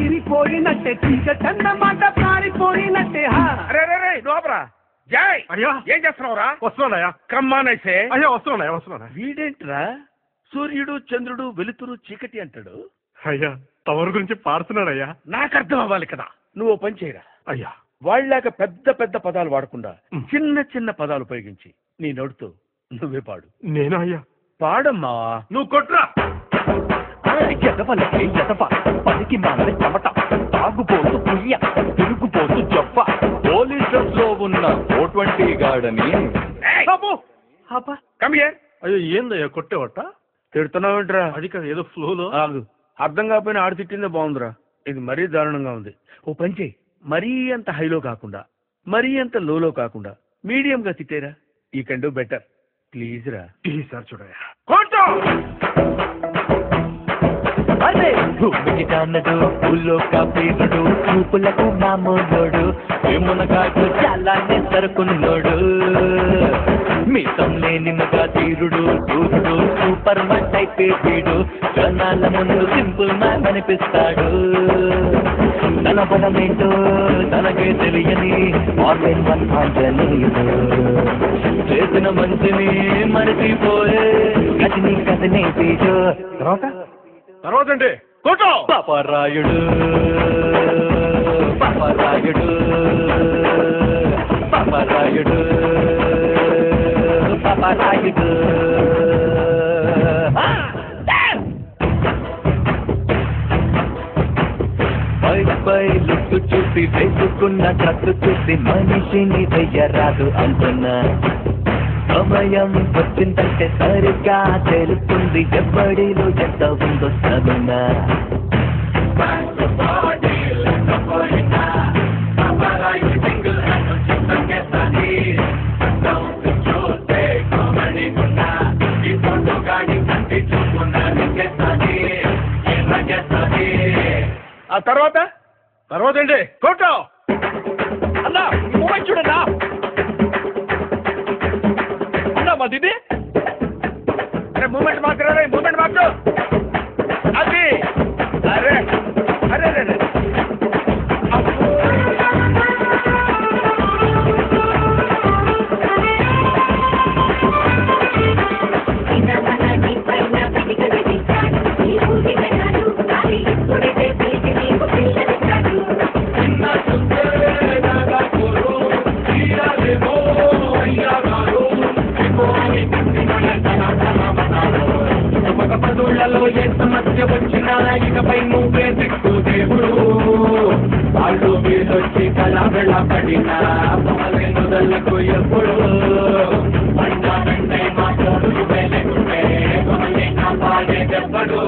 తీరిపోయినట్టే చీకటన్నమాట పారిపోయినట్టే. లోపరా జై అయ్యా ఏం చేస్తున్నావురా? వస్తున్నాయా? కమ్మానైసే అయ్యా వస్తున్నా. వీడేంట్రా సూర్యుడు చంద్రుడు వెలుతురు చీకటి అంటాడు? అయ్యా తమరి గురించి పాడుతున్నాడయ్యా. నాకు అర్థం అవ్వాలి కదా. నువ్వు పని చేయరా అయ్యా. వాళ్ళలాగా పెద్ద పెద్ద పదాలు వాడకుండా చిన్న చిన్న పదాలు ఉపయోగించి నీ నోటితో నువ్వే పాడు. నేను అయ్యా పాడమ్మా. నువ్వు కొట్రా. ఎదవలకే ఎదవ పనికి మానని చెమట తాగుపోతూ పుయ్య తిరుగుపోతూ జబ్బ పోలీస్ డ్రెస్ లో ఉన్న 420 గాడని. అయ్యో ఏందయ్యా కొట్టేవట? తిడుతున్నావేంట్రా? అది కాదు ఏదో ఫ్లోలో. అర్థం కాకపోయినా ఆడ తిట్టిందే బాగుందిరా. ఇది మరీ దారుణంగా ఉంది. ఓ పని చేయి, మరీ అంత హైలో కాకుండా మరీ అంత లోలో కాకుండా మీడియం గా తిట్టేరా. ఈ కెన్ డూ బెటర్ ప్లీజ్ రా. ఈసారి చూడయ్యా. అరే భూమికి కానడు ఊళ్ళో కాపీరుడు చూపులకు మామూలుడు మునగాడు చాలా సరుకున్నోడు మితం లేని మగా తీరుడు సూర్యుడు సూపర్ మ్యాన్ టైప్ వీడు జనాల ముందు సింపుల్ మ్యాన్ అనిపిస్తాడు. తన బలమేంటో తనకే తెలియని ఆన్లైన్ ఆంజనేయుడు చేసిన మంచిని మరిచిపోయే గజని కథనే తీజో. తర్వాత అంటే కొట్టు. పాపరాయుడు పాపరాయుడు పాపరాయుడు పాపరాయుడు. పై లుక్కు చూసి వేసుకున్న డ్రస్సు చూసి మనిషిని వెయ్యరాదు అంటున్నా. సమయం వచ్చిందంటే సరిగ్గా తెలుస్తుంది ఎవ్వడిలో ఎంత ఉందో సదునా. ఆ తర్వాత ఏంటి కొట్టు. అన్నా మూమెంట్ చూడన్నా. అన్నా మాది మూమెంట్ మాత్రమే మూమెంట్ మార్చు. అది అరే అరే అరే పదుళ్లలో ఏ సమస్య వచ్చినా ఇకపై నువ్వే దిక్కు దేవుడు. వాళ్ళు వీళ్ళొచ్చి కళా వెళ్ళ పడినా మొదలకు ఎప్పుడు మాట్లాడు లేకుంటే పాడే చెప్పడు.